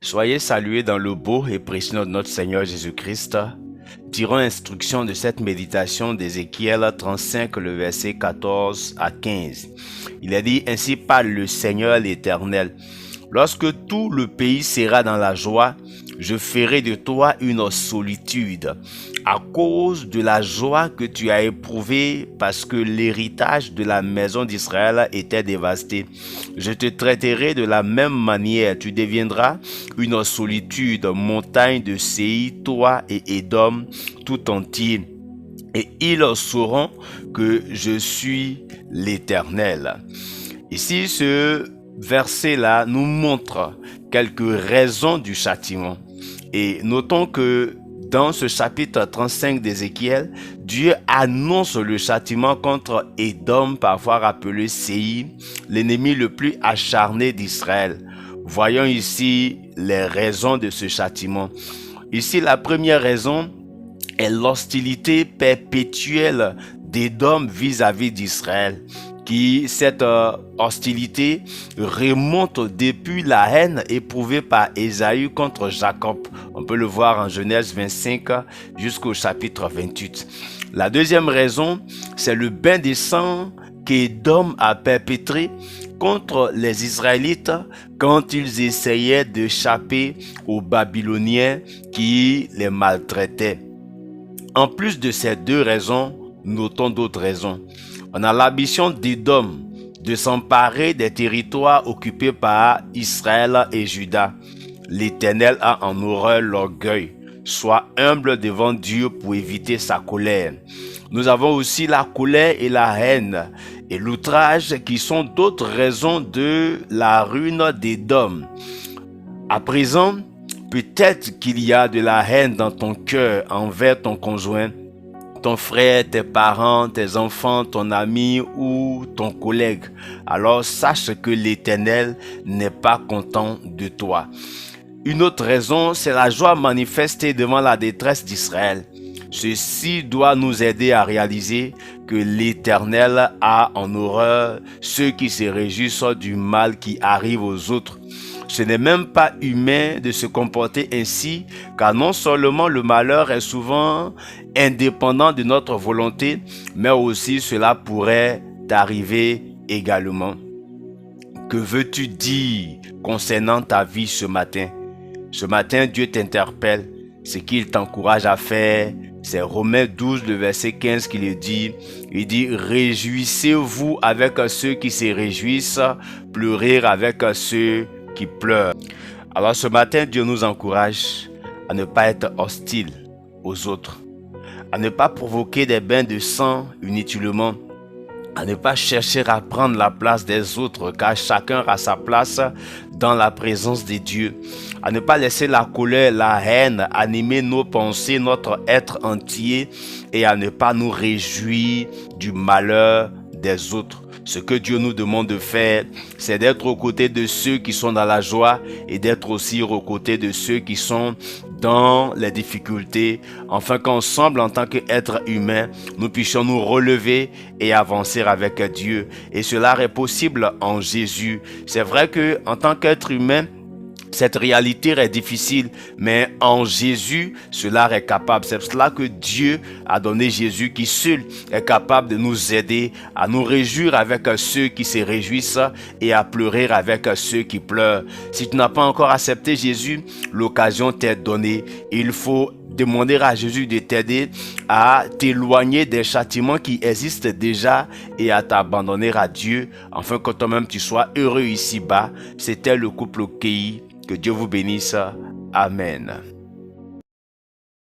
Soyez salués dans le beau et précieux nom de notre Seigneur Jésus-Christ. Tirons instruction de cette méditation d'Ézéchiel 35, le verset 14 à 15. Il est dit, ainsi parle le Seigneur l'Éternel. Lorsque tout le pays sera dans la joie, je ferai de toi une solitude à cause de la joie que tu as éprouvée parce que l'héritage de la maison d'Israël était dévasté. Je te traiterai de la même manière. Tu deviendras une solitude, montagne de Séir, toi et Édom tout entier. Et ils sauront que je suis l'Éternel. Ici, ce verset-là nous montre quelques raisons du châtiment. Et notons que dans ce chapitre 35 d'Ézéchiel, Dieu annonce le châtiment contre Édom, parfois appelé Séir, l'ennemi le plus acharné d'Israël. Voyons ici les raisons de ce châtiment. Ici, la première raison est l'hostilité perpétuelle d'Édom vis-à-vis d'Israël. Cette hostilité remonte depuis la haine éprouvée par Ésaü contre Jacob. On peut le voir en Genèse 25 jusqu'au chapitre 28. La deuxième raison, c'est le bain de sang qu'Édom a perpétré contre les Israélites quand ils essayaient d'échapper aux Babyloniens qui les maltraitaient. En plus de ces deux raisons, notons d'autres raisons. On a l'ambition d'Édom de s'emparer des territoires occupés par Israël et Juda. L'Éternel a en horreur l'orgueil. Sois humble devant Dieu pour éviter sa colère. Nous avons aussi la colère et la haine et l'outrage qui sont d'autres raisons de la ruine d'Édom. À présent, peut-être qu'il y a de la haine dans ton cœur envers ton conjoint, ton frère, tes parents, tes enfants, ton ami ou ton collègue. Alors sache que l'Éternel n'est pas content de toi. Une autre raison, c'est la joie manifestée devant la détresse d'Israël. Ceci doit nous aider à réaliser que l'Éternel a en horreur ceux qui se réjouissent du mal qui arrive aux autres. Ce n'est même pas humain de se comporter ainsi, car non seulement le malheur est souvent indépendant de notre volonté, mais aussi cela pourrait t'arriver également. Que veux-tu dire concernant ta vie ce matin? Ce matin, Dieu t'interpelle. Ce qu'il t'encourage à faire, c'est Romains 12, le verset 15 qui le dit. Il dit, réjouissez-vous avec ceux qui se réjouissent, pleurez avec ceux qui pleurent. Alors ce matin, Dieu nous encourage à ne pas être hostile aux autres, à ne pas provoquer des bains de sang inutilement, à ne pas chercher à prendre la place des autres, car chacun a sa place dans la présence de Dieu, à ne pas laisser la colère, la haine animer nos pensées, notre être entier, et à ne pas nous réjouir du malheur des autres. Ce que Dieu nous demande de faire, c'est d'être aux côtés de ceux qui sont dans la joie et d'être aussi aux côtés de ceux qui sont dans les difficultés, afin qu'ensemble, en tant qu'être humain, nous puissions nous relever et avancer avec Dieu. Et cela est possible en Jésus. C'est vrai que en tant qu'être humain, cette réalité est difficile, mais en Jésus, cela est capable. C'est pour cela que Dieu a donné Jésus qui seul est capable de nous aider à nous réjouir avec ceux qui se réjouissent et à pleurer avec ceux qui pleurent. Si tu n'as pas encore accepté Jésus, l'occasion t'est donnée. Il faut demander à Jésus de t'aider à t'éloigner des châtiments qui existent déjà et à t'abandonner à Dieu, afin que toi-même tu sois heureux ici-bas. C'était le couple Kei. Que Dieu vous bénisse. Amen.